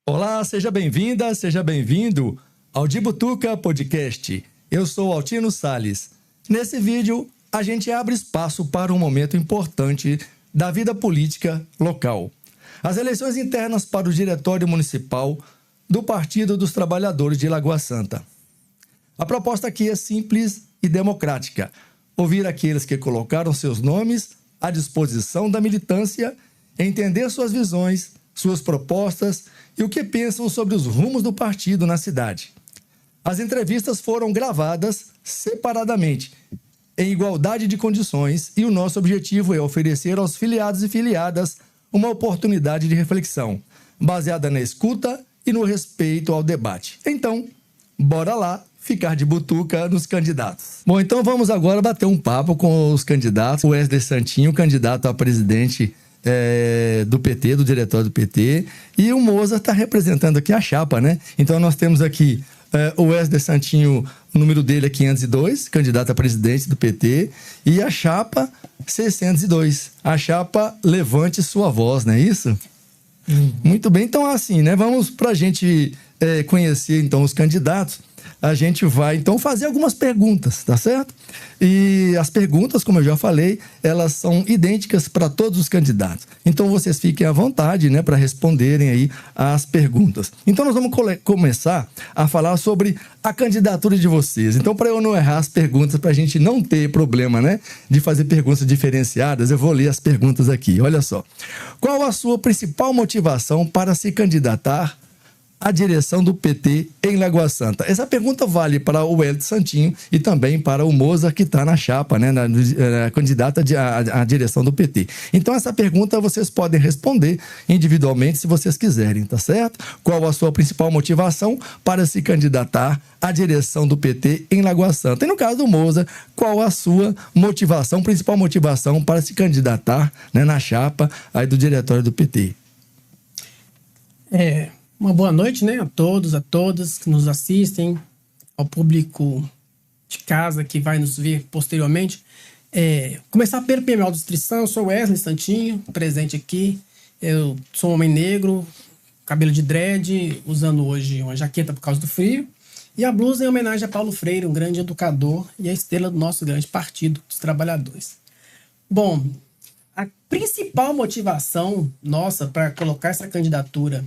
Olá, seja bem-vinda, seja bem-vindo ao De Butuca Podcast. Eu sou Altino Salles. Nesse vídeo, a gente abre espaço para um momento importante da vida política local. As eleições internas para o Diretório Municipal do Partido dos Trabalhadores de Lagoa Santa. A proposta aqui é simples e democrática. Ouvir aqueles que colocaram seus nomes à disposição da militância, entender suas visões, suas propostas e o que pensam sobre os rumos do partido na cidade. As entrevistas foram gravadas separadamente, em igualdade de condições, e o nosso objetivo é oferecer aos filiados e filiadas uma oportunidade de reflexão, baseada na escuta e no respeito ao debate. Então, bora lá ficar de butuca nos candidatos. Bom, então vamos agora bater um papo com os candidatos. O Wesley Santinho, candidato a presidente do PT, do diretório do PT, e o Moza está representando aqui a chapa, né? Então nós temos aqui o Wesley Santinho, o número dele é 502, candidato a presidente do PT, e a chapa 602, a chapa Levante Sua Voz, não é isso? Muito bem, então assim, né? Vamos para a gente conhecer então os candidatos. A gente vai, então, fazer algumas perguntas, tá certo? E as perguntas, como eu já falei, elas são idênticas para todos os candidatos. Então, vocês fiquem à vontade, né, para responderem aí as perguntas. Então, nós vamos começar a falar sobre a candidatura de vocês. Então, para eu não errar as perguntas, para a gente não ter problema, né, de fazer perguntas diferenciadas, eu vou ler as perguntas aqui. Olha só. Qual a sua principal motivação para se candidatar a direção do PT em Lagoa Santa? Essa pergunta vale para o Wesley Santinho e também para o Moza, que está na chapa, né, na candidata à direção do PT. Então, essa pergunta vocês podem responder individualmente se vocês quiserem, tá certo? Qual a sua principal motivação para se candidatar à direção do PT em Lagoa Santa? E no caso do Moza, qual a sua motivação, principal motivação para se candidatar, né, na chapa aí do diretório do PT? Uma boa noite, né, a todos, a todas que nos assistem, ao público de casa que vai nos ver posteriormente. Começar pelo PMO Distrição. Eu sou Wesley Santinho, presente aqui. Eu sou um homem negro, cabelo de dread, usando hoje uma jaqueta por causa do frio, e a blusa em homenagem a Paulo Freire, um grande educador e a estrela do nosso grande Partido dos Trabalhadores. Bom, a principal motivação nossa para colocar essa candidatura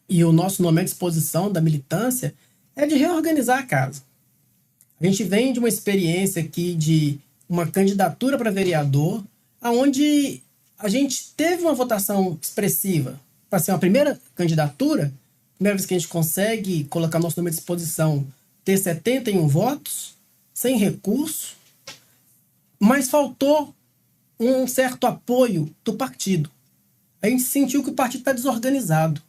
e o nosso nome à disposição da militância é de reorganizar a casa. A gente vem de uma experiência aqui de uma candidatura para vereador, onde a gente teve uma votação expressiva para ser uma primeira candidatura, primeira vez que a gente consegue colocar nosso nome à disposição, ter 71 votos, sem recurso, mas faltou um certo apoio do partido. A gente sentiu que o partido está desorganizado.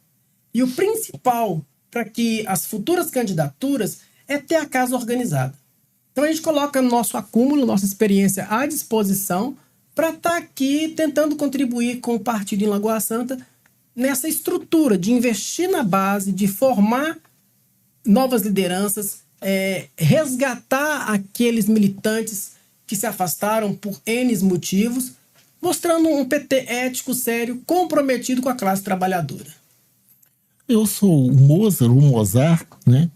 E o principal para que as futuras candidaturas é ter a casa organizada. Então a gente coloca nosso acúmulo, nossa experiência à disposição para estar aqui tentando contribuir com o partido em Lagoa Santa nessa estrutura de investir na base, de formar novas lideranças, resgatar aqueles militantes que se afastaram por N motivos, mostrando um PT ético, sério, comprometido com a classe trabalhadora. Eu sou o Mozart, né?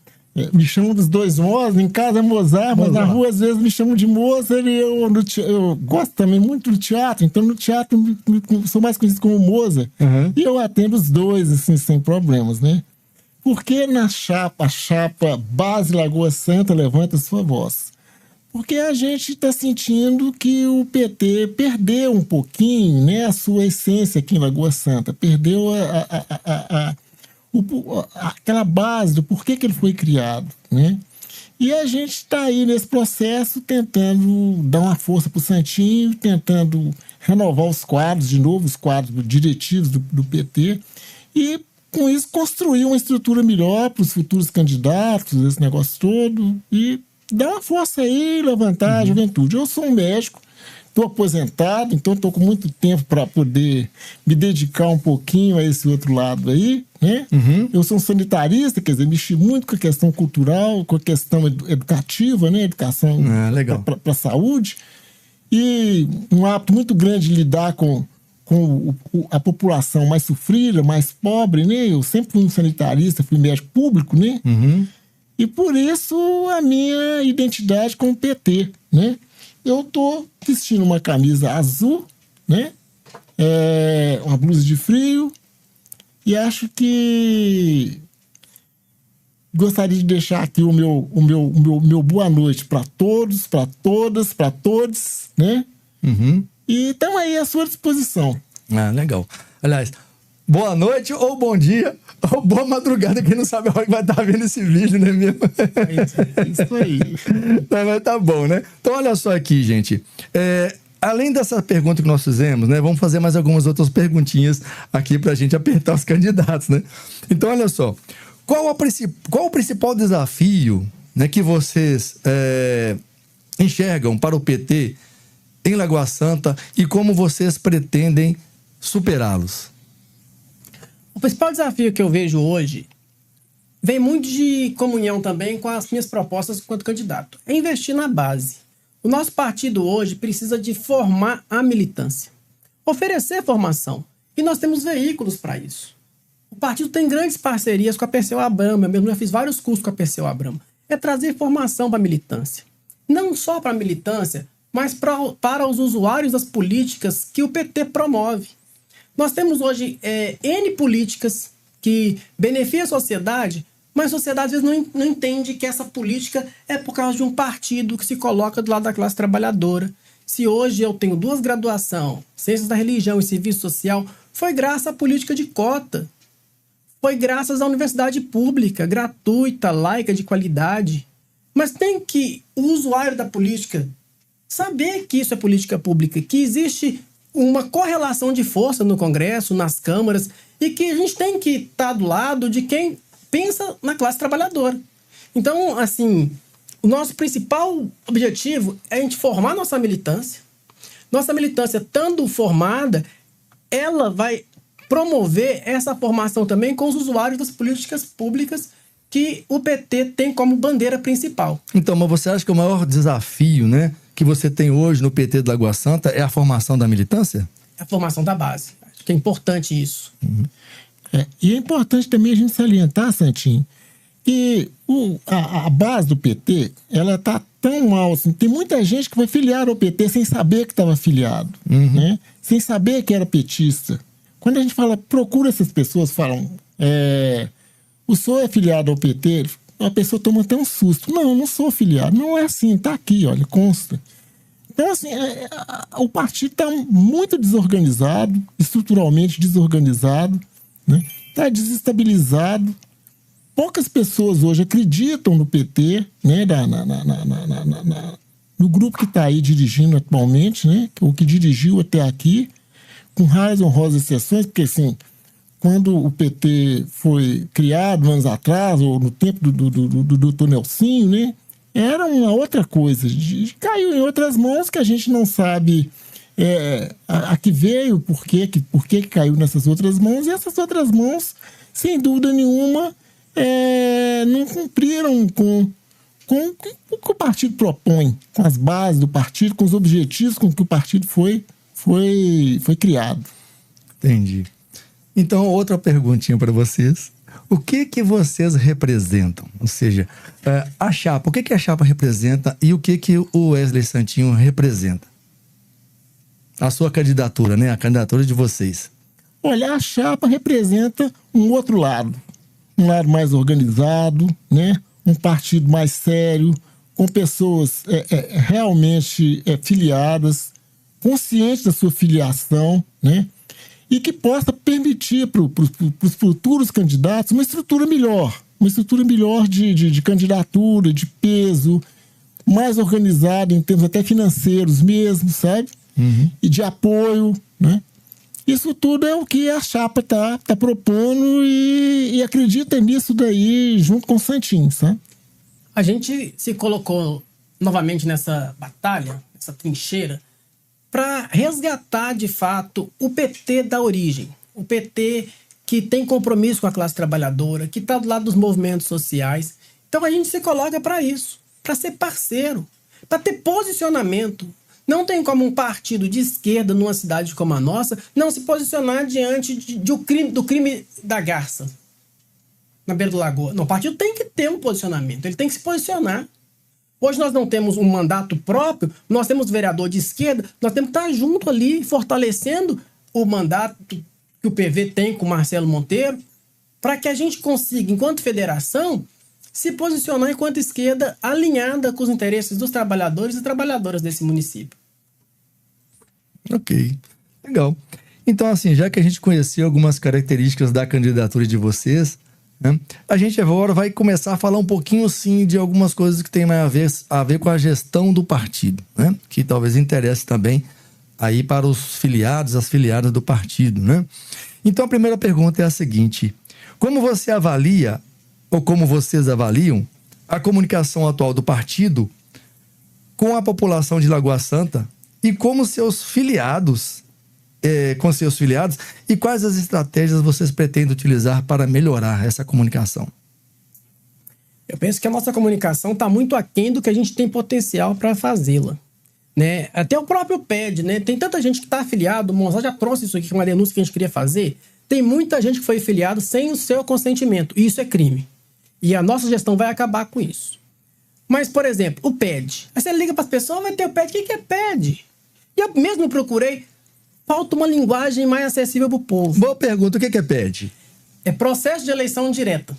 Me chamam dos dois Mozart, em casa é Mozart, mas na rua às vezes me chamam de Mozart, e eu gosto também muito do teatro, então no teatro sou mais conhecido como Mozart, e eu atendo os dois, assim, sem problemas, né? Porque na chapa, a chapa Base Lagoa Santa Levanta Sua Voz? Porque a gente está sentindo que o PT perdeu um pouquinho, né, a sua essência aqui em Lagoa Santa, perdeu aquela base do porquê que ele foi criado, né? E a gente está aí nesse processo tentando dar uma força para o Santinho, tentando renovar os quadros de novo, os quadros diretivos do PT, e com isso construir uma estrutura melhor para os futuros candidatos, esse negócio todo, e dar uma força aí, levantar a juventude. Eu sou um médico, estou aposentado, então estou com muito tempo para poder me dedicar um pouquinho a esse outro lado aí, né? Eu sou um sanitarista, quer dizer, mexi muito com a questão cultural, com a questão educativa, né? Educação para a saúde, e um hábito muito grande de lidar com com a população mais sofrida, mais pobre, né? Eu sempre fui um sanitarista, fui médico público, né? E por isso a minha identidade com o PT, né? Eu tô vestindo uma camisa azul, né? Uma blusa de frio, e acho que gostaria de deixar aqui o meu boa noite para todos, para todas, para todos, né? E estamos aí à sua disposição. Ah, legal. Aliás, boa noite ou bom dia ou boa madrugada, quem não sabe a hora que vai estar vendo esse vídeo, né mesmo? Isso aí. Mas tá bom, né? Então olha só aqui, gente. Além dessa pergunta que nós fizemos, né? Vamos fazer mais algumas outras perguntinhas aqui pra gente apertar os candidatos, né? Então olha só. Qual o principal desafio, né, que vocês enxergam para o PT em Lagoa Santa e como vocês pretendem superá-los? O principal desafio que eu vejo hoje vem muito de comunhão também com as minhas propostas enquanto candidato. É investir na base. O nosso partido hoje precisa de formar a militância, oferecer formação. E nós temos veículos para isso. O partido tem grandes parcerias com a Perseu Abramo. Eu mesmo já fiz vários cursos com a Perseu Abramo. É trazer formação para a militância. Não só para a militância, mas para os usuários das políticas que o PT promove. Nós temos hoje N políticas que beneficiam a sociedade, mas a sociedade às vezes não entende que essa política é por causa de um partido que se coloca do lado da classe trabalhadora. Se hoje eu tenho 2 graduações, Ciências da Religião e Serviço Social, foi graças à política de cota. Foi graças à universidade pública, gratuita, laica, de qualidade. Mas tem que o usuário da política saber que isso é política pública, que existe uma correlação de força no Congresso, nas câmaras, e que a gente tem que estar do lado de quem pensa na classe trabalhadora. Então, assim, o nosso principal objetivo é a gente formar nossa militância. Nossa militância, estando formada, ela vai promover essa formação também com os usuários das políticas públicas que o PT tem como bandeira principal. Então, mas você acha que o maior desafio, né, que você tem hoje no PT de Lagoa Santa é a formação da militância? É a formação da base. Acho que é importante isso. E é importante também a gente salientar, Santinho, que a base do PT, ela está tão mal assim. Tem muita gente que foi filiar ao PT sem saber que estava filiado, né? Sem saber que era petista. Quando a gente fala, procura essas pessoas, falam, o senhor é filiado ao PT? A pessoa toma até um susto. Não, eu não sou filiado. Não é assim, tá aqui, olha, consta. Então, assim, o partido está muito desorganizado, estruturalmente desorganizado, né? Está desestabilizado. Poucas pessoas hoje acreditam no PT, né? No grupo que está aí dirigindo atualmente, né? O que dirigiu até aqui, com raras honrosas exceções, porque assim, quando o PT foi criado anos atrás, ou no tempo do Dr. Nelsinho, né? Era uma outra coisa. Caiu em outras mãos que a gente não sabe a que veio, por que caiu nessas outras mãos, e essas outras mãos, sem dúvida nenhuma, não cumpriram com o que o partido propõe, com as bases do partido, com os objetivos com que o partido foi criado. Entendi. Então, outra perguntinha para vocês. O que vocês representam? Ou seja, a chapa, o que a chapa representa e o que o Wesley Santinho representa? A sua candidatura, né? A candidatura de vocês. Olha, a chapa representa um outro lado. Um lado mais organizado, né? Um partido mais sério, com pessoas realmente filiadas, conscientes da sua filiação, né? E que possa permitir para os futuros candidatos uma estrutura melhor de candidatura, de peso, mais organizada em termos até financeiros mesmo, sabe? E de apoio, né? Isso tudo é o que a chapa tá propondo e acredita nisso daí junto com o Santinho, sabe? A gente se colocou novamente nessa batalha, nessa trincheira, para resgatar, de fato, o PT da origem. O PT que tem compromisso com a classe trabalhadora, que está do lado dos movimentos sociais. Então a gente se coloca para isso, para ser parceiro, para ter posicionamento. Não tem como um partido de esquerda numa cidade como a nossa não se posicionar diante do crime da Garça, na beira do Lagoa. Não, o partido tem que ter um posicionamento, ele tem que se posicionar. Hoje nós não temos um mandato próprio, nós temos vereador de esquerda, nós temos que estar junto ali, fortalecendo o mandato que o PV tem com o Marcelo Monteiro, para que a gente consiga, enquanto federação, se posicionar enquanto esquerda alinhada com os interesses dos trabalhadores e trabalhadoras desse município. Ok, legal. Então, assim, já que a gente conheceu algumas características da candidatura de vocês, né, a gente agora vai começar a falar um pouquinho, sim, de algumas coisas que tem mais a ver com a gestão do partido, né, que talvez interesse também aí para os filiados, as filiadas do partido, né? Então, a primeira pergunta é a seguinte: como você avalia, ou como vocês avaliam, a comunicação atual do partido com a população de Lagoa Santa e como seus filiados, com seus filiados, e quais as estratégias vocês pretendem utilizar para melhorar essa comunicação? Eu penso que a nossa comunicação está muito aquém do que a gente tem potencial para fazê-la, né? Até o próprio PED, né? Tem tanta gente que está afiliado, o Monzó já trouxe isso aqui, uma denúncia que a gente queria fazer. Tem muita gente que foi afiliado sem o seu consentimento, e isso é crime. E a nossa gestão vai acabar com isso. Mas, por exemplo, o PED. Aí você liga para as pessoas, vai ter o PED. O que é PED? E eu mesmo procurei. Falta uma linguagem mais acessível para o povo. Boa pergunta. O que é PED? É processo de eleição direta.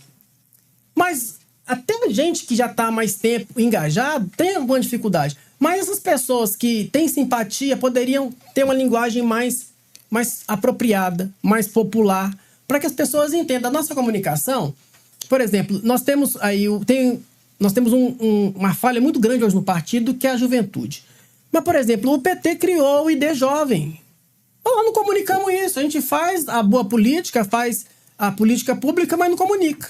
Mas até a gente que já está há mais tempo engajado tem alguma dificuldade. Mas essas pessoas que têm simpatia poderiam ter uma linguagem mais apropriada, mais popular, para que as pessoas entendam. A nossa comunicação, por exemplo, nós temos aí uma falha muito grande hoje no partido, que é a juventude. Mas, por exemplo, o PT criou o ID Jovem. Nós não comunicamos isso. A gente faz a boa política, faz a política pública, mas não comunica.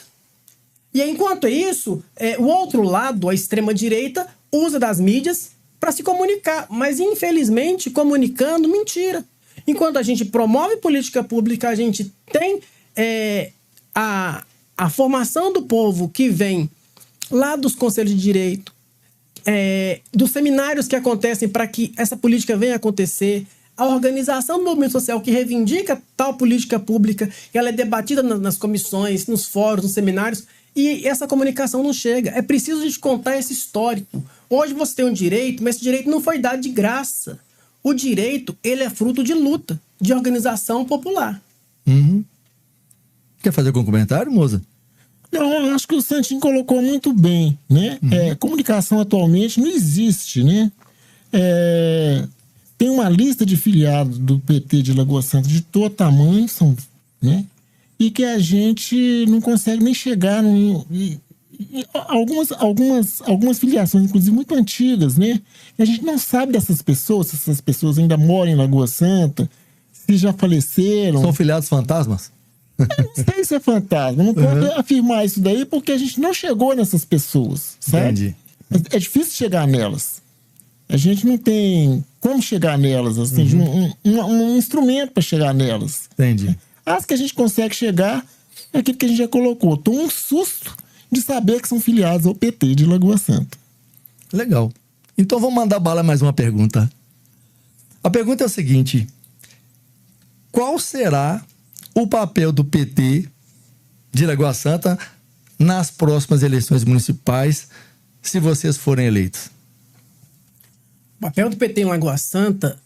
E enquanto isso, o outro lado, a extrema-direita, usa das mídias para se comunicar. Mas, infelizmente, comunicando mentira. Enquanto a gente promove política pública, a gente tem a formação do povo que vem lá dos conselhos de direito, dos seminários que acontecem para que essa política venha a acontecer, a organização do movimento social que reivindica tal política pública, ela é debatida nas comissões, nos fóruns, nos seminários, e essa comunicação não chega. É preciso a gente contar esse histórico. Hoje você tem um direito, mas esse direito não foi dado de graça. O direito, ele é fruto de luta, de organização popular. Uhum. Quer fazer algum comentário, moça? Não, eu acho que o Santinho colocou muito bem, né? Comunicação atualmente não existe, né? Tem uma lista de filiados do PT de Lagoa Santa de todo tamanho, né? E que a gente não consegue nem chegar algumas filiações, inclusive muito antigas, né? E a gente não sabe dessas pessoas, se essas pessoas ainda moram em Lagoa Santa, se já faleceram. São filiados fantasmas? Eu não sei se é fantasma, não posso afirmar isso daí porque a gente não chegou nessas pessoas, sabe? Entendi. É difícil chegar nelas. A gente não tem como chegar nelas, assim, um instrumento para chegar nelas. Entendi. As que a gente consegue chegar é aquilo que a gente já colocou. Tô um susto de saber que são filiados ao PT de Lagoa Santa. Legal. Então vamos mandar bala mais uma pergunta. A pergunta é a seguinte: qual será o papel do PT de Lagoa Santa nas próximas eleições municipais, se vocês forem eleitos? O papel do PT em Lagoa Santa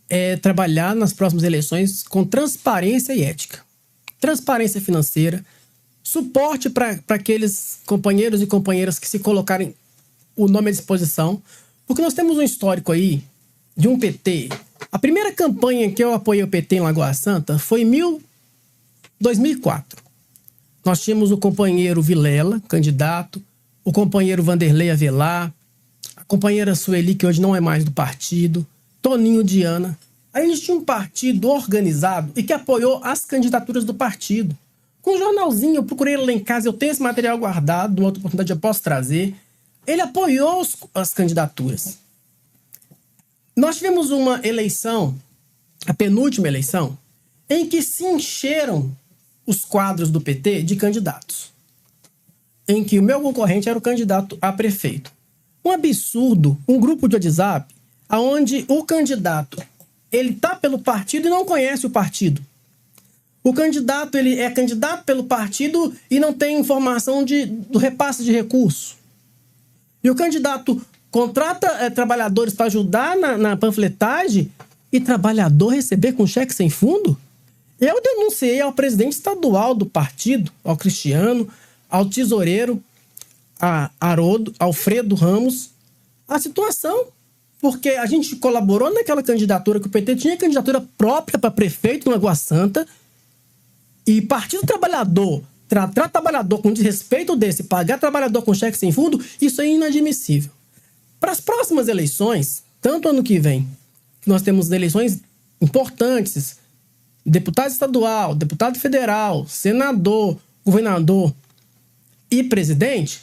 é trabalhar nas próximas eleições com transparência e ética. Transparência financeira, suporte para aqueles companheiros e companheiras que se colocarem o nome à disposição, porque nós temos um histórico aí de um PT. A primeira campanha que eu apoiei o PT em Lagoa Santa foi em 2004. Nós tínhamos o companheiro Vilela, candidato, o companheiro Vanderlei Avelar, a companheira Sueli, que hoje não é mais do partido, Toninho Diana. Aí a gente tinha um partido organizado e que apoiou as candidaturas do partido. Com um jornalzinho, eu procurei lá em casa, eu tenho esse material guardado, numa outra oportunidade eu posso trazer. Ele apoiou as candidaturas. Nós tivemos uma eleição, a penúltima eleição, em que se encheram os quadros do PT de candidatos. Em que o meu concorrente era o candidato a prefeito. Um absurdo, um grupo de WhatsApp onde o candidato ele está pelo partido e não conhece o partido. O candidato ele é candidato pelo partido e não tem informação do repasse de recursos. E o candidato contrata trabalhadores para ajudar na panfletagem e trabalhador receber com cheque sem fundo? Eu denunciei ao presidente estadual do partido, ao Cristiano, ao tesoureiro, a Alfredo Ramos, a situação. Porque a gente colaborou naquela candidatura que o PT tinha candidatura própria para prefeito em Lagoa Santa e Partido Trabalhador, tratar trabalhador com desrespeito desse, pagar trabalhador com cheque sem fundo, isso é inadmissível. Para as próximas eleições, tanto ano que vem, que nós temos eleições importantes, deputado estadual, deputado federal, senador, governador e presidente,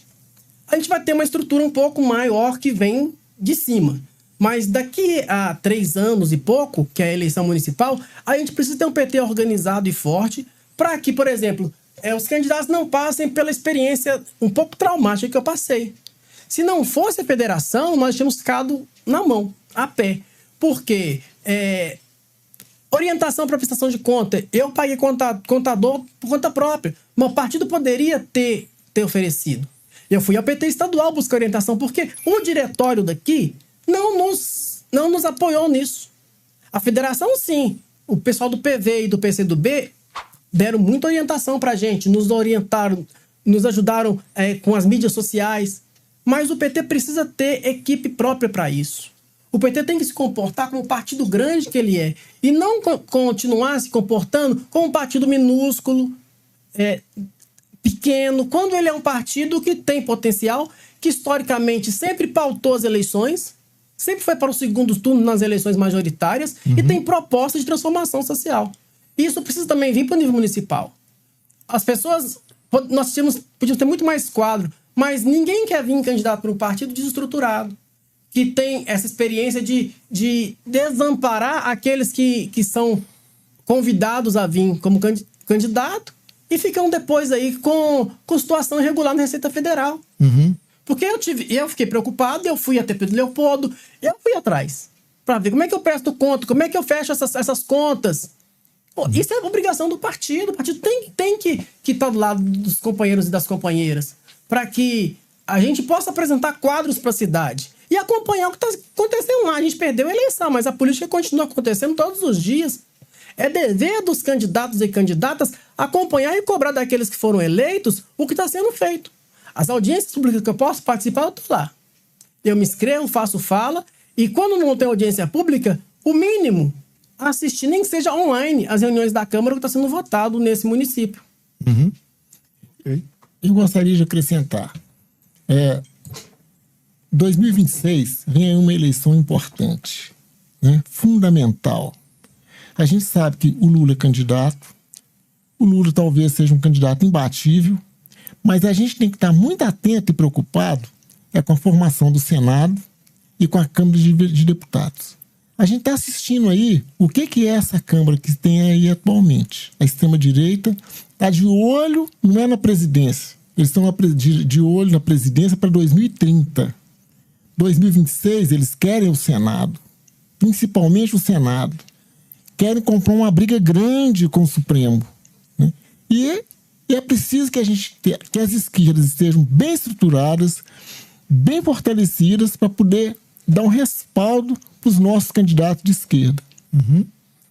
a gente vai ter uma estrutura um pouco maior que vem de cima. Mas daqui a 3 anos e pouco, que é a eleição municipal, a gente precisa ter um PT organizado e forte para que, por exemplo, os candidatos não passem pela experiência um pouco traumática que eu passei. Se não fosse a federação, nós tínhamos ficado na mão, a pé. Porque orientação para prestação de conta, eu paguei contador por conta própria, mas o partido poderia ter oferecido. Eu fui ao PT estadual buscar orientação, porque o diretório daqui não nos apoiou nisso. A federação, sim. O pessoal do PV e do PCdoB deram muita orientação pra gente, nos orientaram, nos ajudaram com as mídias sociais. Mas o PT precisa ter equipe própria para isso. O PT tem que se comportar como um partido grande que ele é. E não continuar se comportando como um partido minúsculo, pequeno, quando ele é um partido que tem potencial, que historicamente sempre pautou as eleições, sempre foi para o segundo turno nas eleições majoritárias e tem proposta de transformação social. Isso precisa também vir para o nível municipal. As pessoas... Nós podíamos ter muito mais quadro, mas ninguém quer vir candidato para um partido desestruturado, que tem essa experiência de desamparar aqueles que são convidados a vir como candidato e ficam depois aí com situação irregular na Receita Federal. Porque eu fiquei preocupado, eu fui até Pedro Leopoldo, eu fui atrás para ver como é que eu presto conta, como é que eu fecho essas contas. Pô, isso é obrigação do partido. O partido tem que estar do lado dos companheiros e das companheiras para que a gente possa apresentar quadros para a cidade e acompanhar o que está acontecendo lá. A gente perdeu a eleição, mas a política continua acontecendo todos os dias. É dever dos candidatos e candidatas acompanhar e cobrar daqueles que foram eleitos o que está sendo feito. As audiências públicas que eu posso participar, eu estou lá. Eu me inscrevo, faço fala, e quando não tem audiência pública, o mínimo, assistir, nem que seja online, as reuniões da Câmara que está sendo votado nesse município. Okay. Eu gostaria de acrescentar. 2026 vem aí uma eleição importante, né? Fundamental. A gente sabe que o Lula é candidato, o Lula talvez seja um candidato imbatível, mas a gente tem que estar muito atento e preocupado com a formação do Senado e com a Câmara de Deputados. A gente está assistindo aí o que é essa Câmara que tem aí atualmente. A extrema-direita está de olho, não é na presidência, eles estão de olho na presidência para 2030. 2026 eles querem o Senado, principalmente o Senado. Querem comprar uma briga grande com o Supremo, né? E é preciso que que as esquerdas estejam bem estruturadas, bem fortalecidas para poder dar um respaldo para os nossos candidatos de esquerda.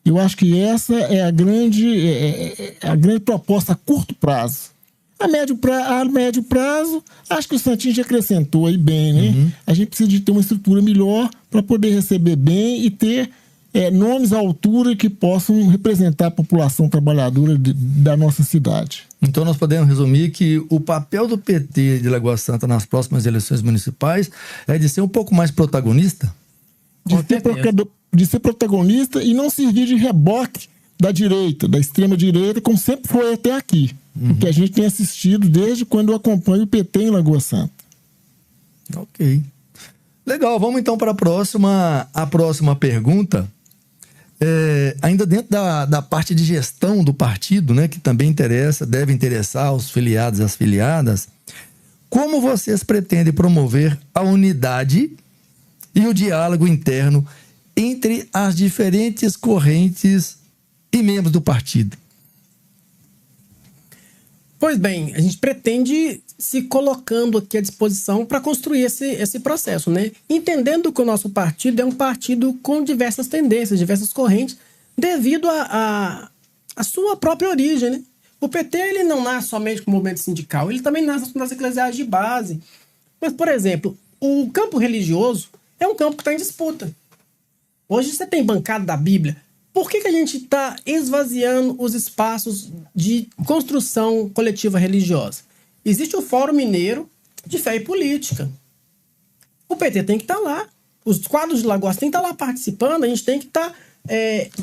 Eu acho que essa é a grande proposta a curto prazo. A médio prazo, acho que o Santinho já acrescentou aí bem, né? A gente precisa de ter uma estrutura melhor para poder receber bem e ter nomes à altura que possam representar a população trabalhadora da nossa cidade. Então nós podemos resumir que o papel do PT de Lagoa Santa nas próximas eleições municipais é de ser um pouco mais protagonista? De ser protagonista e não servir de reboque da direita, da extrema-direita, como sempre foi até aqui. O que a gente tem assistido desde quando eu acompanho o PT em Lagoa Santa. Ok. Legal, vamos então para a próxima pergunta. Ainda dentro da parte de gestão do partido, né, que também deve interessar aos filiados e às filiadas, como vocês pretendem promover a unidade e o diálogo interno entre as diferentes correntes e membros do partido? Pois bem, a gente pretende se colocando aqui à disposição para construir esse processo, né? Entendendo que o nosso partido é um partido com diversas tendências, diversas correntes, devido à sua própria origem, né? O PT ele não nasce somente com o movimento sindical, ele também nasce nas eclesiais de base. Mas, por exemplo, o campo religioso é um campo que está em disputa. Hoje você tem bancada da Bíblia. Por que a gente está esvaziando os espaços de construção coletiva religiosa? Existe o Fórum Mineiro de Fé e Política. O PT tem que estar lá. Os quadros de Lagoas têm que estar lá participando. A gente tem que estar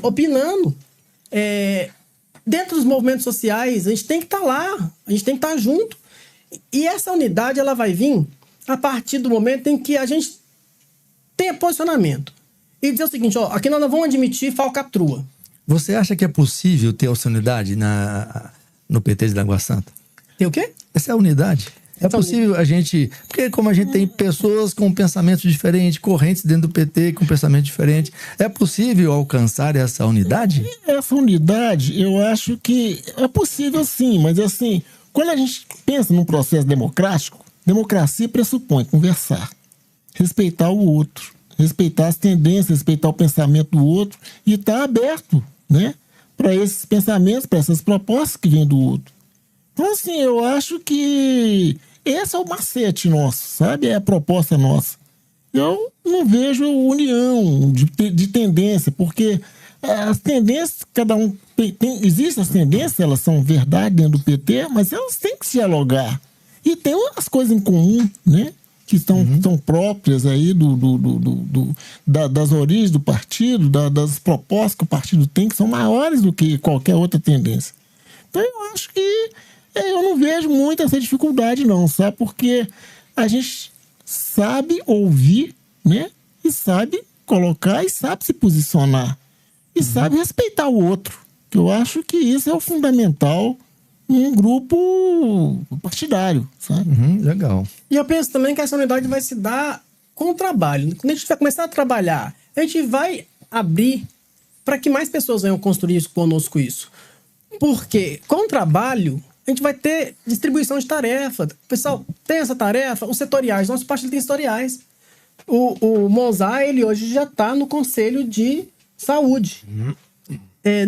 opinando. Dentro dos movimentos sociais, a gente tem que estar lá. A gente tem que estar junto. E essa unidade ela vai vir a partir do momento em que a gente tenha posicionamento. E dizer o seguinte, ó, aqui nós não vamos admitir falcatrua. Você acha que é possível ter essa unidade no PT de Lagoa Santa? Tem o quê? Essa é a unidade. É possível a gente... Porque como a gente tem pessoas com pensamentos diferentes, correntes dentro do PT com pensamento diferente, é possível alcançar essa unidade? Essa unidade, eu acho que é possível sim, mas assim, quando a gente pensa num processo democrático, democracia pressupõe conversar, respeitar o outro, respeitar as tendências, respeitar o pensamento do outro e estar aberto, né, para esses pensamentos, para essas propostas que vêm do outro. Então, assim, eu acho que esse é o macete nosso, sabe? É a proposta nossa. Eu não vejo união de tendência, porque as tendências, cada um existem as tendências, elas são verdade dentro do PT, mas elas têm que se dialogar. E tem umas coisas em comum, né? Que estão próprias aí das origens do partido, das propostas que o partido tem, que são maiores do que qualquer outra tendência. Então eu acho que eu não vejo muito essa dificuldade não, sabe? Porque a gente sabe ouvir, né? E sabe colocar e sabe se posicionar. E sabe respeitar o outro. Que eu acho que isso é o fundamental num grupo partidário, sabe? Legal. E eu penso também que essa unidade vai se dar com o trabalho. Quando a gente vai começar a trabalhar, a gente vai abrir para que mais pessoas venham construir isso conosco isso. Porque com o trabalho, a gente vai ter distribuição de tarefa. O pessoal tem essa tarefa, os setoriais. Nosso partido tem setoriais. O Monzá, ele hoje já está no Conselho de Saúde.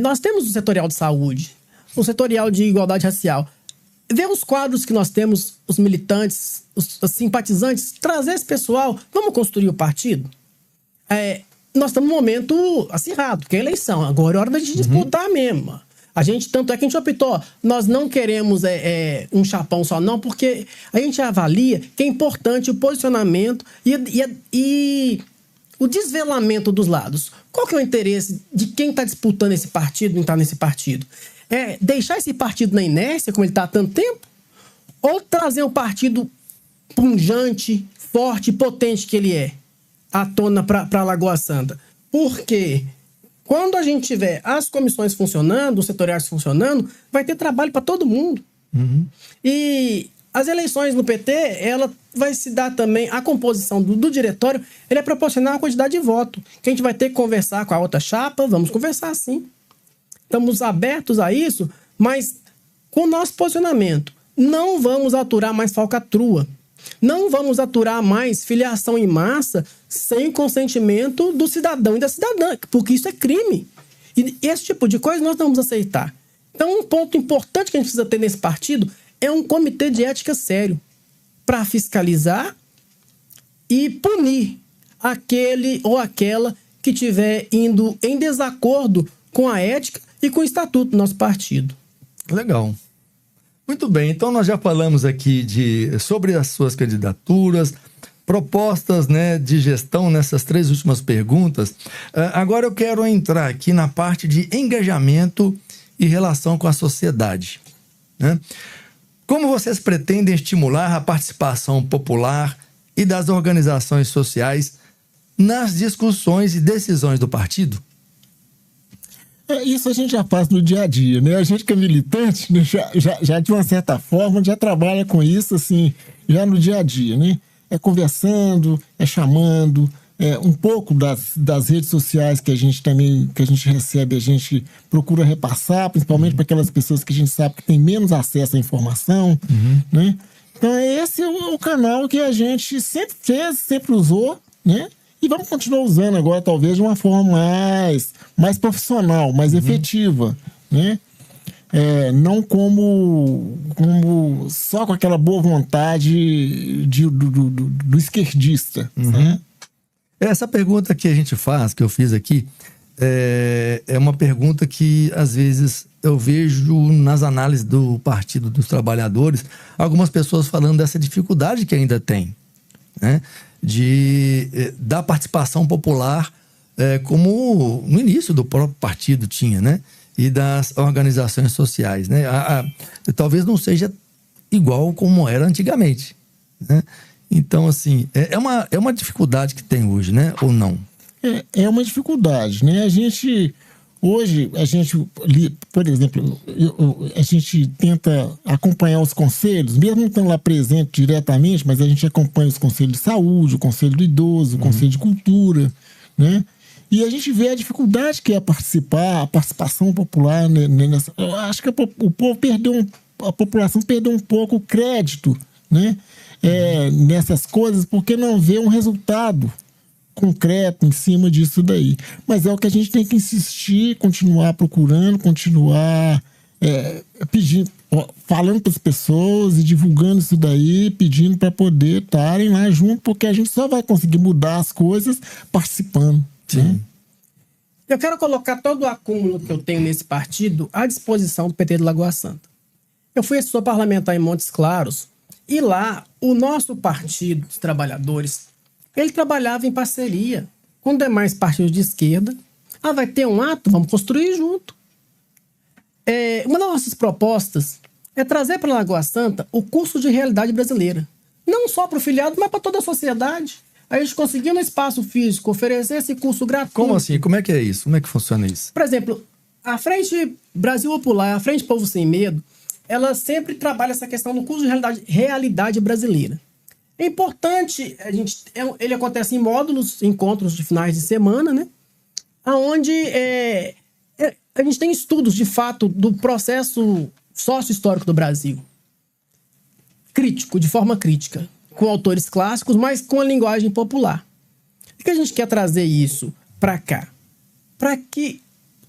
Nós temos o setorial de saúde, o setorial de igualdade racial. Ver os quadros que nós temos, os militantes, os simpatizantes, trazer esse pessoal, vamos construir o partido? Nós estamos num momento acirrado, que é a eleição. Agora é hora da gente disputar mesmo. Tanto é que a gente optou, nós não queremos um chapão só não, porque a gente avalia que é importante o posicionamento e o desvelamento dos lados. Qual que é o interesse de quem está disputando esse partido, não está nesse partido? É deixar esse partido na inércia, como ele está há tanto tempo? Ou trazer um partido pungente, forte, potente que ele é, à tona para Lagoa Santa? Porque quando a gente tiver as comissões funcionando, os setoriais funcionando, vai ter trabalho para todo mundo. E as eleições no PT, ela vai se dar também, a composição do diretório, ele é proporcional à quantidade de voto. Que a gente vai ter que conversar com a outra chapa, vamos conversar sim. Estamos abertos a isso, mas com o nosso posicionamento. Não vamos aturar mais falcatrua. Não vamos aturar mais filiação em massa sem consentimento do cidadão e da cidadã, porque isso é crime. E esse tipo de coisa nós não vamos aceitar. Então, um ponto importante que a gente precisa ter nesse partido é um comitê de ética sério para fiscalizar e punir aquele ou aquela que estiver indo em desacordo com a ética e com o estatuto do nosso partido. Legal. Muito bem, então nós já falamos aqui sobre as suas candidaturas, propostas, né, de gestão nessas 3 últimas perguntas. Agora eu quero entrar aqui na parte de engajamento e relação com a sociedade, né? Como vocês pretendem estimular a participação popular e das organizações sociais nas discussões e decisões do partido? Isso a gente já faz no dia a dia, né? A gente que é militante, né, já de uma certa forma, já trabalha com isso, assim, já no dia a dia, né? É conversando, é chamando, um pouco das redes sociais que a gente recebe, a gente procura repassar, principalmente para aquelas pessoas que a gente sabe que tem menos acesso à informação, né? Então esse é o canal que a gente sempre fez, sempre usou, né? E vamos continuar usando agora, talvez de uma forma mais profissional, mais efetiva, né? Não como só com aquela boa vontade do esquerdista, né? Essa pergunta que a gente faz, que eu fiz aqui, é uma pergunta que, às vezes, eu vejo nas análises do Partido dos Trabalhadores, algumas pessoas falando dessa dificuldade que ainda tem, né? Da participação popular, como no início do próprio partido tinha, né? E das organizações sociais, né? Talvez não seja igual como era antigamente, né? Então, assim, é uma dificuldade que tem hoje, né? Ou não? É uma dificuldade, né? Hoje, por exemplo, a gente tenta acompanhar os conselhos, mesmo não estando lá presente diretamente, mas a gente acompanha os conselhos de saúde, o conselho do idoso, o conselho de cultura, né? E a gente vê a dificuldade que é a participação popular, né? Eu acho que a população perdeu um pouco o crédito, né? Nessas coisas, porque não vê um resultado concreto em cima disso daí. Mas é o que a gente tem que insistir, continuar procurando, continuar pedindo, falando para as pessoas e divulgando isso daí, pedindo para poder estarem lá junto, porque a gente só vai conseguir mudar as coisas participando. Sim. Né? Eu quero colocar todo o acúmulo que eu tenho nesse partido à disposição do PT de Lagoa Santa. Eu fui assessor parlamentar em Montes Claros e lá o nosso Partido dos Trabalhadores, ele trabalhava em parceria com demais partidos de esquerda. Vai ter um ato? Vamos construir junto. Uma das nossas propostas é trazer para Lagoa Santa o curso de realidade brasileira. Não só para o filiado, mas para toda a sociedade. A gente conseguiu no espaço físico oferecer esse curso gratuito. Como assim? Como é que é isso? Como é que funciona isso? Por exemplo, a Frente Brasil Popular, a Frente Povo Sem Medo, ela sempre trabalha essa questão do curso de realidade brasileira. É importante, ele acontece em módulos, encontros de finais de semana, né? Onde a gente tem estudos, de fato, do processo sócio-histórico do Brasil. Crítico, de forma crítica. Com autores clássicos, mas com a linguagem popular. Por que a gente quer trazer isso para cá? Para que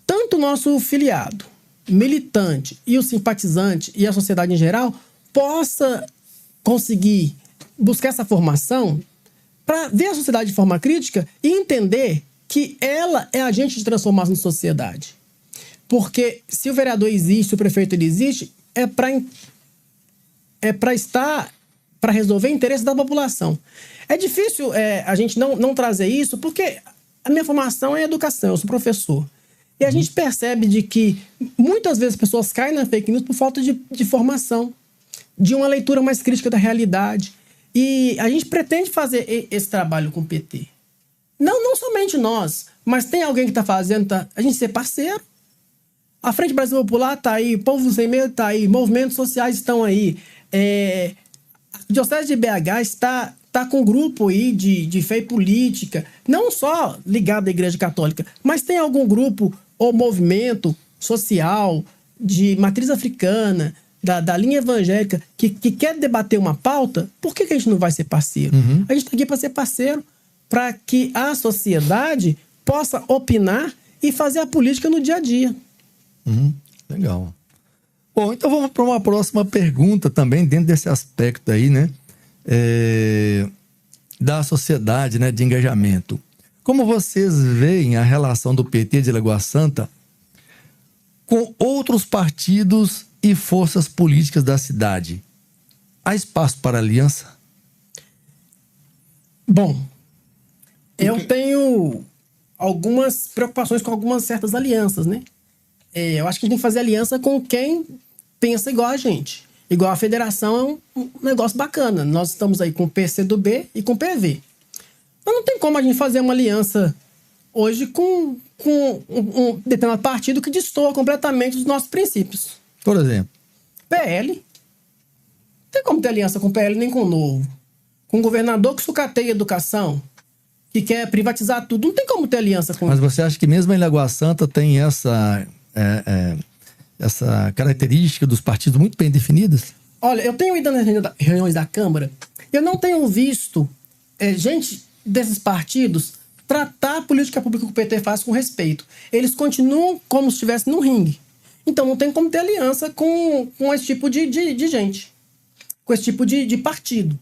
tanto o nosso filiado, militante e o simpatizante e a sociedade em geral possa conseguir buscar essa formação para ver a sociedade de forma crítica e entender que ela é agente de transformação de sociedade. Porque se o vereador existe, se o prefeito ele existe, para resolver interesse da população. É difícil a gente não trazer isso, porque a minha formação é educação, eu sou professor. E a gente percebe de que muitas vezes as pessoas caem na fake news por falta de formação, de uma leitura mais crítica da realidade. E a gente pretende fazer esse trabalho com o PT. Não somente nós, mas tem alguém que está fazendo, a gente ser parceiro. A Frente Brasil Popular está aí, Povo Sem Medo está aí, movimentos sociais estão aí. A Diocese de BH está com um grupo aí de fé e política, não só ligado à Igreja Católica, mas tem algum grupo ou movimento social de matriz africana, da linha evangélica, que quer debater uma pauta. Por que a gente não vai ser parceiro? A gente está aqui para ser parceiro, para que a sociedade possa opinar e fazer a política no dia a dia. Legal. Bom, então vamos para uma próxima pergunta também, dentro desse aspecto aí, né? Da sociedade, né? De engajamento. Como vocês veem a relação do PT de Lagoa Santa com outros partidos e forças políticas da cidade? Há espaço para aliança? Bom, eu tenho algumas preocupações com algumas certas alianças, né? Eu acho que a gente tem que fazer aliança com quem pensa igual a gente. Igual a federação é um negócio bacana. Nós estamos aí com o PCdoB e com o PV. Mas não tem como a gente fazer uma aliança hoje com um determinado partido que destoa completamente dos nossos princípios. Por exemplo? PL. Não tem como ter aliança com o PL nem com o Novo. Com um governador que sucateia a educação, que quer privatizar tudo. Não tem como ter aliança com Mas você acha que mesmo em Lagoa Santa tem essa característica dos partidos muito bem definidas? Olha, eu tenho ido nas reuniões da Câmara, eu não tenho visto gente desses partidos tratar a política pública que o PT faz com respeito. Eles continuam como se estivessem num ringue. Então não tem como ter aliança com esse tipo de gente, com esse tipo de partido.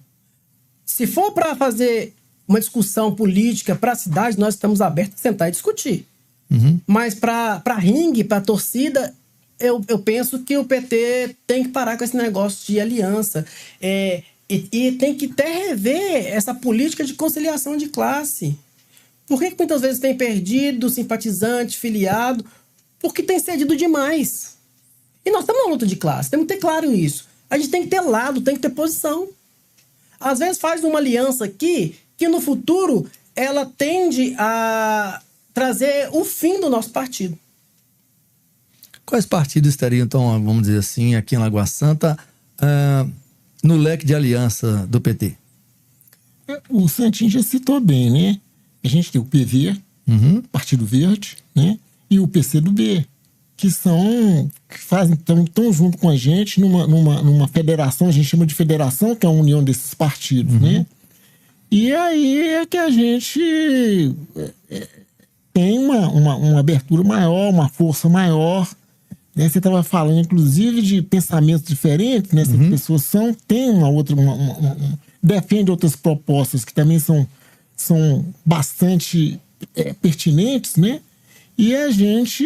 Se for para fazer uma discussão política para a cidade, nós estamos abertos a sentar e discutir. Mas para ringue, para torcida, eu penso que o PT tem que parar com esse negócio de aliança. E tem que até rever essa política de conciliação de classe. Por que muitas vezes tem perdido simpatizante, filiado? Porque tem cedido demais. E nós estamos na luta de classe, temos que ter claro isso. A gente tem que ter lado, tem que ter posição. Às vezes faz uma aliança aqui que no futuro ela tende a trazer o fim do nosso partido. Quais partidos estariam, então, vamos dizer assim, aqui em Lagoa Santa, no leque de aliança do PT? O Santinho já citou bem, né? A gente tem o PV, Partido Verde, né? E o PCdoB, que estão junto com a gente numa federação, a gente chama de federação, que é a união desses partidos, né? E aí é que a gente tem uma abertura maior, uma força maior, né? Você estava falando, inclusive, de pensamentos diferentes, né? Essas pessoas têm uma outra... defendem outras propostas que também são bastante pertinentes, né? E a gente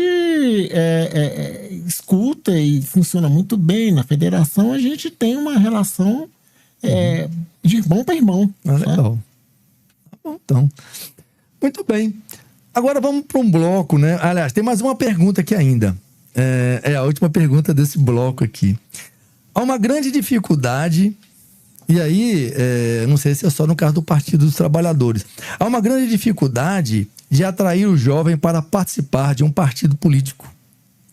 escuta e funciona muito bem. Na federação a gente tem uma relação de irmão para irmão. Legal. Tá bom, então. Muito bem. Agora vamos para um bloco, né? Aliás, tem mais uma pergunta aqui ainda. É a última pergunta desse bloco aqui. Há uma grande dificuldade... E aí, não sei se é só no caso do Partido dos Trabalhadores. Há uma grande dificuldade de atrair o jovem para participar de um partido político,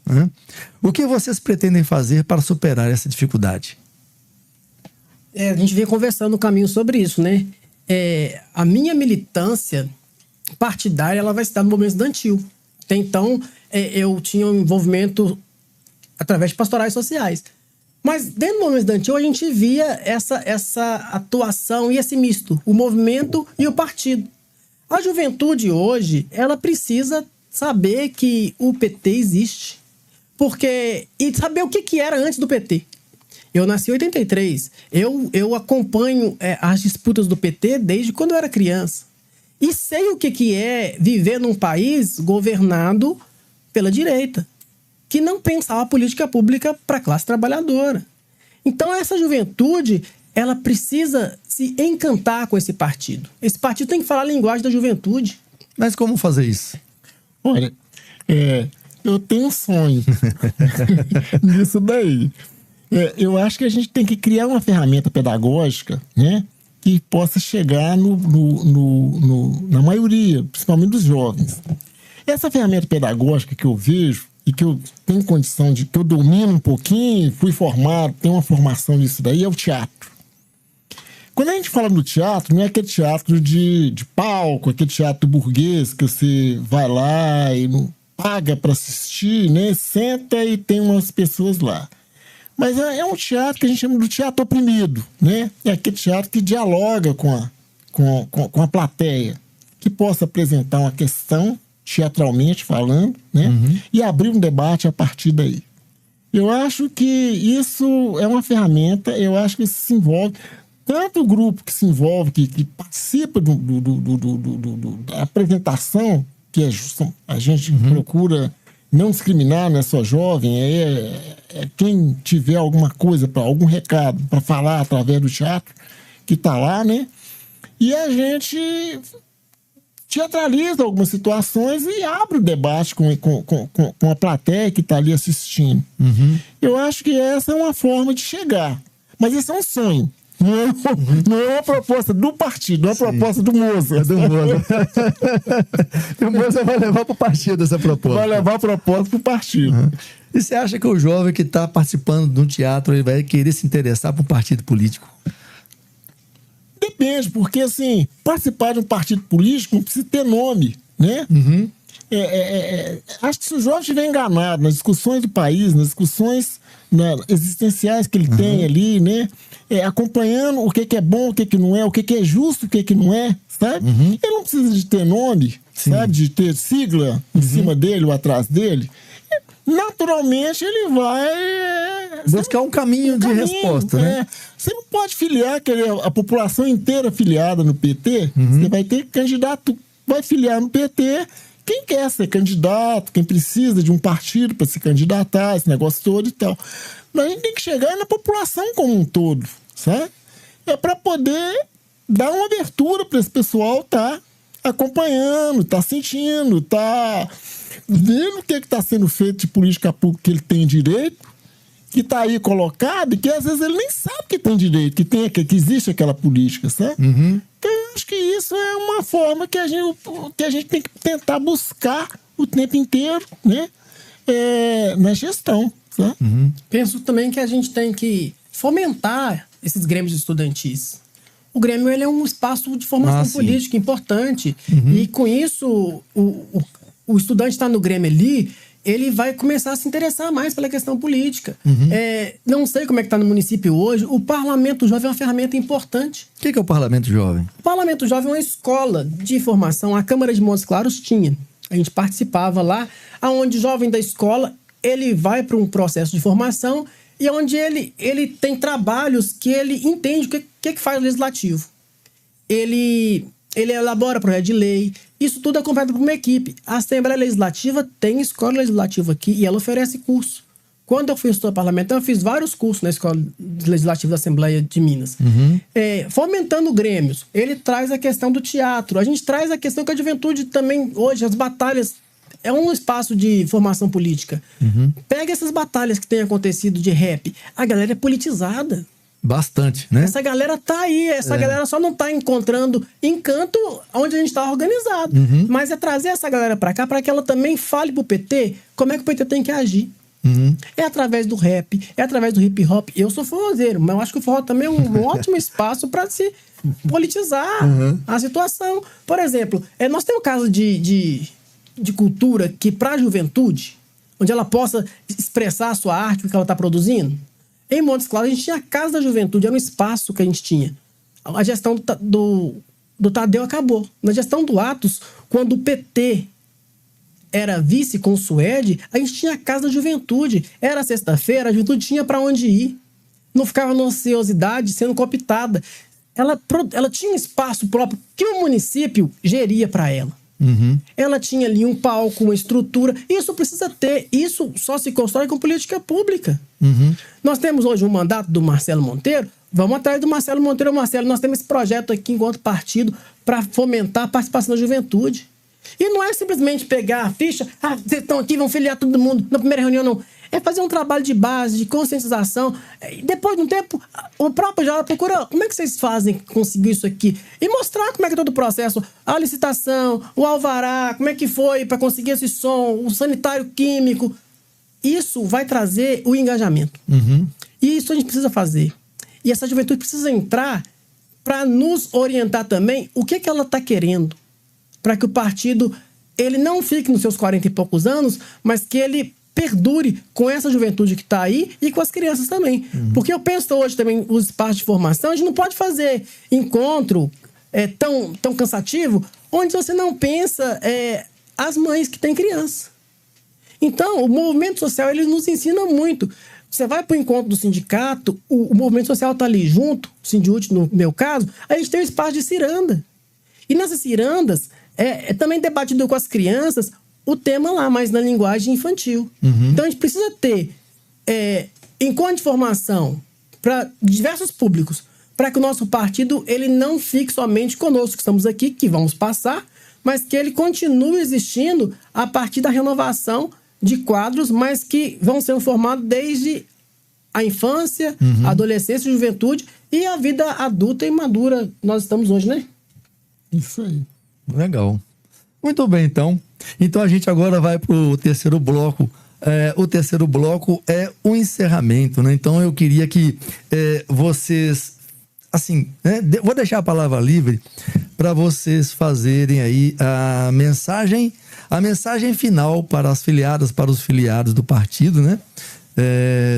né? O que vocês pretendem fazer para superar essa dificuldade? A gente vem conversando no caminho sobre isso, né? A minha militância partidária, ela vai se dar no movimento estudantil. Até então, eu tinha um envolvimento através de pastorais sociais. Mas dentro do movimento estudantil a gente via essa atuação e esse misto, o movimento e o partido. A juventude hoje, ela precisa saber que o PT existe. E saber o que era antes do PT. Eu nasci em 83. Eu acompanho as disputas do PT desde quando eu era criança. E sei o que é viver num país governado pela direita, que não pensava a política pública para a classe trabalhadora. Então essa juventude, ela precisa se encantar com esse partido. Esse partido tem que falar a linguagem da juventude. Mas como fazer isso? Olha, eu tenho um sonho nisso daí. Eu acho que a gente tem que criar uma ferramenta pedagógica, né, que possa chegar na maioria, principalmente dos jovens. Essa ferramenta pedagógica que eu vejo e que eu tenho condição de... que eu domino um pouquinho, fui formado, tenho uma formação nisso daí, é o teatro. Quando a gente fala no teatro, não é aquele teatro de palco, aquele teatro burguês que você vai lá e não paga para assistir, né? Senta e tem umas pessoas lá. Mas é um teatro que a gente chama de teatro oprimido, né? É aquele teatro que dialoga com a plateia, que possa apresentar uma questão teatralmente falando, né? E abrir um debate a partir daí. Eu acho que isso é uma ferramenta, eu acho que isso se envolve, tanto o grupo que se envolve, que participa da apresentação, que a gente procura não discriminar, não é só jovem, quem tiver alguma coisa, algum recado para falar através do teatro, que está lá, né? E a gente teatraliza algumas situações e abre o debate com a plateia que está ali assistindo. Eu acho que essa é uma forma de chegar. Mas isso é um sonho. Não é uma proposta do partido, é uma proposta do Mozart. O Mozart vai levar para o partido essa proposta. Vai levar a proposta para o partido. E você acha que o jovem que está participando de um teatro ele vai querer se interessar por um partido político? depende, porque assim, participar de um partido político não precisa ter nome, né? Acho que se o jovem estiver enganado nas discussões do país, nas discussões existenciais que ele tem ali, né? Acompanhando o que é bom, o que não é, o que é justo, o que não é, sabe? Ele não precisa de ter nome, sabe? De ter sigla em cima dele ou atrás dele. Naturalmente ele vai buscar um caminho de resposta, né? Você não pode filiar a população inteira filiada no PT. Você vai ter candidato, vai filiar no PT quem quer ser candidato, quem precisa de um partido para se candidatar, esse negócio todo e tal. Mas a gente tem que chegar na população como um todo, sabe? É para poder dar uma abertura para esse pessoal estar acompanhando, estar sentindo, estar vendo o que está sendo feito de política pública que ele tem direito, que está aí colocado e que às vezes ele nem sabe que tem direito, que existe aquela política, sabe? Então eu acho que isso é uma forma que a gente tem que tentar buscar o tempo inteiro, né? Na gestão, sabe? Penso também que a gente tem que fomentar esses grêmios estudantis. O Grêmio ele é um espaço de formação política importante. E com isso, o estudante está no Grêmio ali, ele vai começar a se interessar mais pela questão política. Não sei como é que está no município hoje. O Parlamento Jovem é uma ferramenta importante. O que é o Parlamento Jovem? O Parlamento Jovem é uma escola de formação. A Câmara de Montes Claros tinha. A gente participava lá, onde o jovem da escola ele vai para um processo de formação e onde ele tem trabalhos que ele entende o que faz o legislativo. Ele elabora projeto de lei. Isso tudo é acompanhado por uma equipe. A Assembleia Legislativa tem escola legislativa aqui e ela oferece curso. Quando eu fui estudar parlamentar, eu fiz vários cursos na Escola Legislativa da Assembleia de Minas. Fomentando grêmios. Ele traz a questão do teatro. A gente traz a questão que a juventude também, hoje, as batalhas, é um espaço de formação política. Pega essas batalhas que têm acontecido de rap. A galera é politizada. Bastante, né? Essa galera tá aí, galera só não tá encontrando encanto onde a gente tá organizado. Mas é trazer essa galera pra cá, pra que ela também fale pro PT como é que o PT tem que agir. É através do rap, é através do hip hop. Eu sou forrozeiro, mas eu acho que o forró também é um ótimo espaço pra se politizar a situação. Por exemplo, nós temos um caso de cultura que pra juventude, onde ela possa expressar a sua arte, o que ela tá produzindo. Em Montes Claros, a gente tinha a Casa da Juventude, era um espaço que a gente tinha. A gestão do Tadeu acabou. Na gestão do Atos, quando o PT era vice com o Suede, a gente tinha a Casa da Juventude. Era sexta-feira, a juventude tinha para onde ir. Não ficava na ociosidade, sendo cooptada. Ela tinha um espaço próprio que o município geria para ela. Ela tinha ali um palco, uma estrutura. Isso precisa ter. Isso só se constrói com política pública. Nós temos hoje um mandato do Marcelo Monteiro. Vamos atrás do Marcelo Monteiro. Marcelo, nós temos esse projeto aqui enquanto partido para fomentar a participação da juventude. E não é simplesmente pegar a ficha, vocês estão aqui, vão filiar todo mundo na primeira reunião, não. É fazer um trabalho de base, de conscientização. Depois de um tempo, o próprio já procura como é que vocês fazem conseguir isso aqui. E mostrar como é que é todo o processo. A licitação, o alvará, como é que foi para conseguir esse som, o sanitário químico. Isso vai trazer o engajamento. E isso a gente precisa fazer. E essa juventude precisa entrar para nos orientar também o que ela está querendo. Para que o partido ele não fique nos seus 40 e poucos anos, mas que ele perdure com essa juventude que está aí e com as crianças também. Porque eu penso hoje também os espaços de formação, a gente não pode fazer encontro tão cansativo onde você não pensa as mães que têm criança. Então, o movimento social ele nos ensina muito. Você vai para o encontro do sindicato, o movimento social está ali junto, o Sindiúte, no meu caso, a gente tem um espaço de ciranda. E nessas cirandas, também debatido com as crianças o tema lá, mas na linguagem infantil. Então a gente precisa ter encontro de formação para diversos públicos, para que o nosso partido ele não fique somente conosco que estamos aqui, que vamos passar, mas que ele continue existindo a partir da renovação de quadros, mas que vão ser formados desde a infância, a adolescência, a juventude e a vida adulta e madura nós estamos hoje, né? Isso aí. Legal. Muito bem, então. Então a gente agora vai para o terceiro bloco. O terceiro bloco é o encerramento, né? Então eu queria que vocês assim, né? Vou deixar a palavra livre para vocês fazerem aí a mensagem final para as filiadas, para os filiados do partido, né?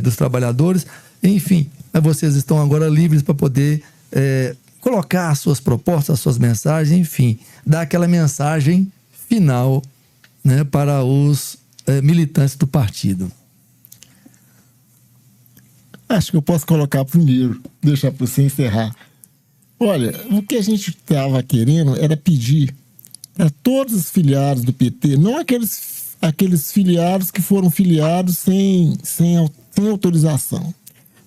Dos trabalhadores. Enfim, vocês estão agora livres para poder colocar as suas propostas, as suas mensagens, enfim, dar aquela mensagem final, né, para os militantes do partido. Acho que eu posso colocar primeiro, deixar para você encerrar. Olha, o que a gente estava querendo era pedir para todos os filiados do PT, não aqueles filiados que foram filiados sem autorização,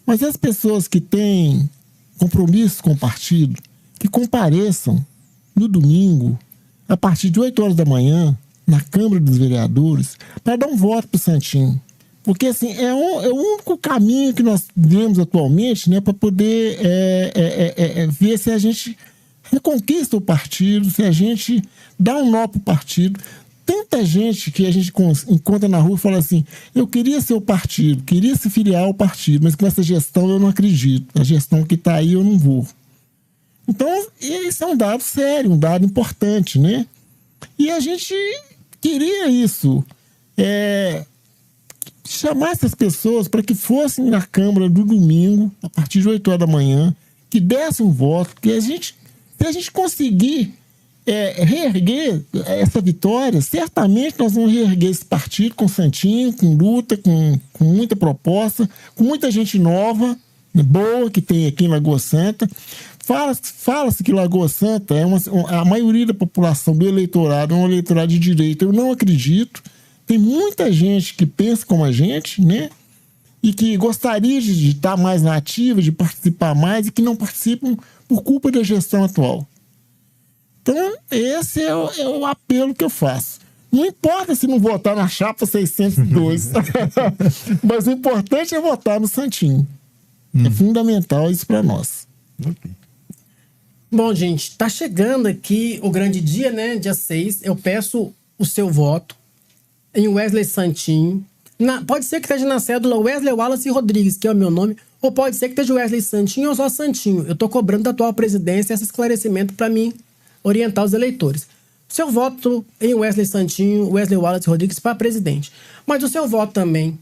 mas as pessoas que têm compromisso com o partido, que compareçam no domingo, a partir de 8 horas da manhã, na Câmara dos Vereadores, para dar um voto para o Santinho. Porque assim, é o único caminho que nós temos atualmente, né, para poder ver se a gente reconquista o partido, se a gente dá um nó para o partido. Tanta gente que a gente encontra na rua e fala assim, eu queria ser o partido, queria se filiar ao partido, mas com essa gestão eu não acredito. A gestão que está aí eu não vou. Então, esse é um dado sério, um dado importante, né? E a gente queria isso, chamar essas pessoas para que fossem na Câmara do domingo, a partir de 8 horas da manhã, que dessem um voto, que se a gente conseguir reerguer essa vitória, certamente nós vamos reerguer esse partido com Santinho, com luta, com muita proposta, com muita gente nova, boa, que tem aqui em Lagoa Santa. Fala-se que Lagoa Santa a maioria da população do eleitorado é um eleitorado de direita. Eu não acredito. Tem muita gente que pensa como a gente, né? E que gostaria de estar mais na ativa, de participar mais e que não participam por culpa da gestão atual. Então, esse é o apelo que eu faço. Não importa se não votar na chapa 602, mas o importante é votar no Santinho. É fundamental isso para nós. Okay. Bom, gente, tá chegando aqui o grande dia, né? Dia 6. Eu peço o seu voto em Wesley Santinho. Pode ser que esteja na cédula Wesley Wallace Rodrigues, que é o meu nome, ou pode ser que esteja Wesley Santinho ou só Santinho. Eu tô cobrando da atual presidência esse esclarecimento para mim orientar os eleitores. Seu voto em Wesley Santinho, Wesley Wallace Rodrigues para presidente. Mas o seu voto também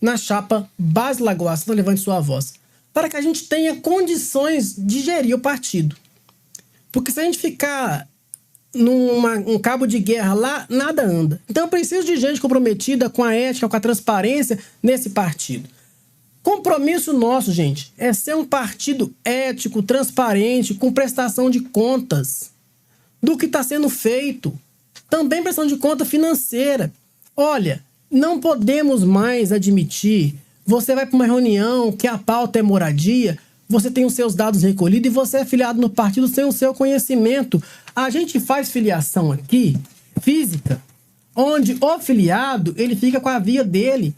na chapa Base Lagoa Santa, levante sua voz, para que a gente tenha condições de gerir o partido. Porque se a gente ficar num cabo de guerra lá, nada anda. Então eu preciso de gente comprometida com a ética, com a transparência nesse partido. Compromisso nosso, gente, é ser um partido ético, transparente, com prestação de contas do que está sendo feito. Também prestação de conta financeira. Olha, não podemos mais admitir, você vai para uma reunião que a pauta é moradia, você tem os seus dados recolhidos e você é filiado no partido sem o seu conhecimento. A gente faz filiação aqui, física, onde o filiado, ele fica com a via dele.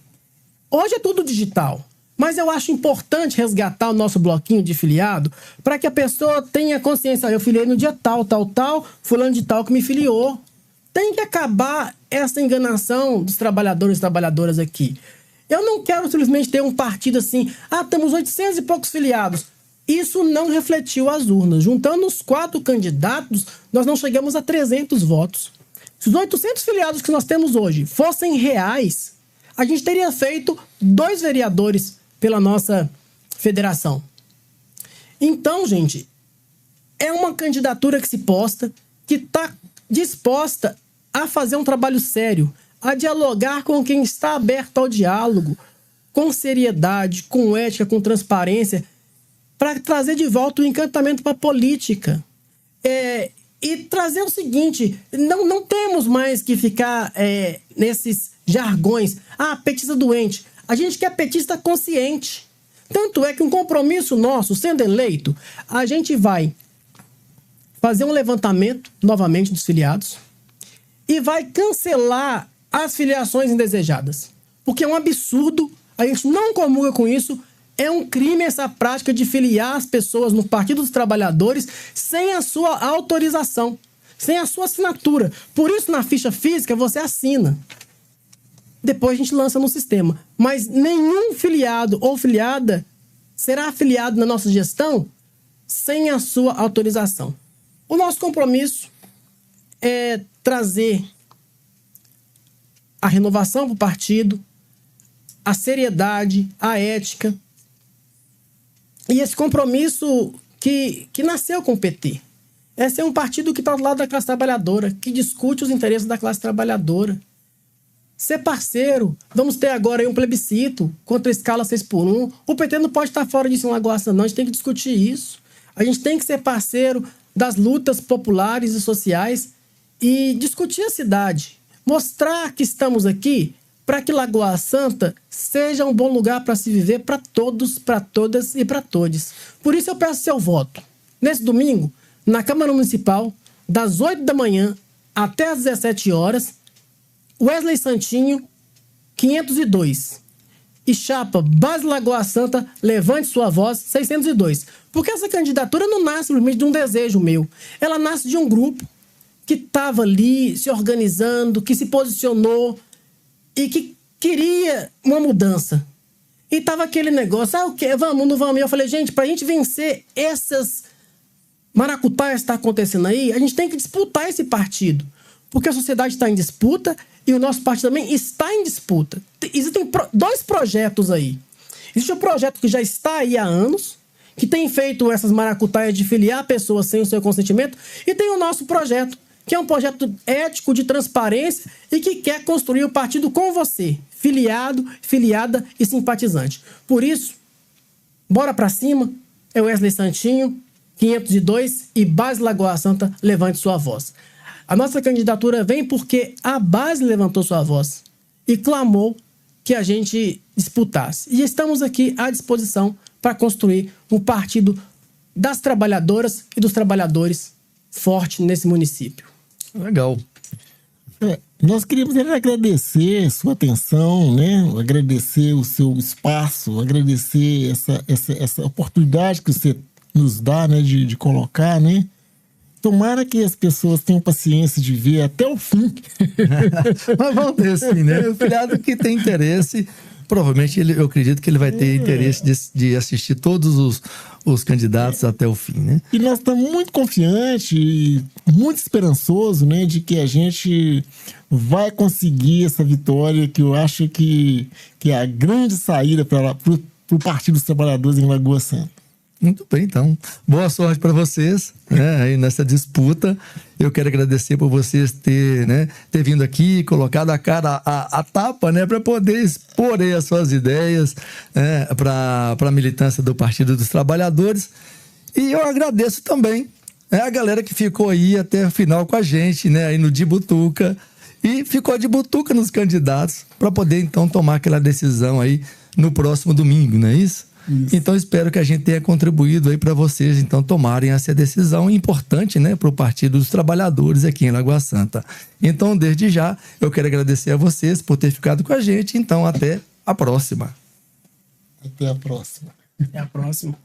Hoje é tudo digital, mas eu acho importante resgatar o nosso bloquinho de filiado para que a pessoa tenha consciência. Eu filiei no dia tal, fulano de tal que me filiou. Tem que acabar essa enganação dos trabalhadores e trabalhadoras aqui. Eu não quero simplesmente ter um partido assim, temos 800 e poucos filiados. Isso não refletiu as urnas. Juntando os 4 candidatos, nós não chegamos a 300 votos. Se os 800 filiados que nós temos hoje fossem reais, a gente teria feito 2 vereadores pela nossa federação. Então, gente, é uma candidatura que se posta, que está disposta a fazer um trabalho sério, a dialogar com quem está aberto ao diálogo, com seriedade, com ética, com transparência, para trazer de volta o encantamento para a política. E trazer o seguinte, não temos mais que ficar nesses jargões. Petista doente. A gente quer petista consciente. Tanto é que um compromisso nosso, sendo eleito, a gente vai fazer um levantamento, novamente, dos filiados e vai cancelar as filiações indesejadas. Porque é um absurdo, a gente não comunga com isso, é um crime essa prática de filiar as pessoas no Partido dos Trabalhadores sem a sua autorização, sem a sua assinatura. Por isso, na ficha física, você assina. Depois a gente lança no sistema. Mas nenhum filiado ou filiada será afiliado na nossa gestão sem a sua autorização. O nosso compromisso é trazer a renovação para o partido, a seriedade, a ética. E esse compromisso que nasceu com o PT. Esse é um partido que está do lado da classe trabalhadora, que discute os interesses da classe trabalhadora. Ser parceiro, vamos ter agora aí um plebiscito contra a escala 6x1. O PT não pode estar fora disso em Lagoa Santa, não. A gente tem que discutir isso. A gente tem que ser parceiro das lutas populares e sociais e discutir a cidade. Mostrar que estamos aqui para que Lagoa Santa seja um bom lugar para se viver para todos, para todas e para todos. Por isso eu peço seu voto. Nesse domingo, na Câmara Municipal, das 8 da manhã até as 17 horas, Wesley Santinho, 502. E chapa Base Lagoa Santa, levante sua voz, 602. Porque essa candidatura não nasce simplesmente de um desejo meu. Ela nasce de um grupo que estava ali se organizando, que se posicionou e que queria uma mudança. E tava aquele negócio, o quê? Vamos, não vamos? E eu falei, gente, pra gente vencer essas maracutaias que está acontecendo aí, a gente tem que disputar esse partido. Porque a sociedade está em disputa e o nosso partido também está em disputa. Existem dois projetos aí. Existe um projeto que já está aí há anos, que tem feito essas maracutaias de filiar pessoas sem o seu consentimento, e tem o nosso projeto, que é um projeto ético de transparência e que quer construir o partido com você, filiado, filiada e simpatizante. Por isso, bora pra cima, é Wesley Santinho, 502 e Base Lagoa Santa, levante sua voz. A nossa candidatura vem porque a base levantou sua voz e clamou que a gente disputasse. E estamos aqui à disposição para construir um partido das trabalhadoras e dos trabalhadores forte nesse município. Legal. Nós queríamos agradecer a sua atenção, né? Agradecer o seu espaço, agradecer essa oportunidade que você nos dá, né? De colocar, né? Tomara que as pessoas tenham paciência de ver até o fim. Mas vão ter sim, né? O filiado que tem interesse, provavelmente eu acredito que ele vai ter interesse de assistir todos os candidatos até o fim, né? E nós estamos muito confiantes e muito esperançosos, né, de que a gente vai conseguir essa vitória, que eu acho que é a grande saída para o Partido dos Trabalhadores em Lagoa Santa. Muito bem, então. Boa sorte para vocês, né, aí nessa disputa. Eu quero agradecer por vocês ter vindo aqui, colocado a cara a tapa, né, para poder expor aí as suas ideias, né, para a militância do Partido dos Trabalhadores. E eu agradeço também a galera que ficou aí até o final com a gente, né, aí no de Butuca, e ficou de butuca nos candidatos para poder então tomar aquela decisão aí no próximo domingo, não é isso? Isso. Então espero que a gente tenha contribuído aí para vocês então tomarem essa decisão importante, né, para o Partido dos Trabalhadores aqui em Lagoa Santa. Então desde já eu quero agradecer a vocês por ter ficado com a gente. Então até a próxima. Até a próxima. Até a próxima.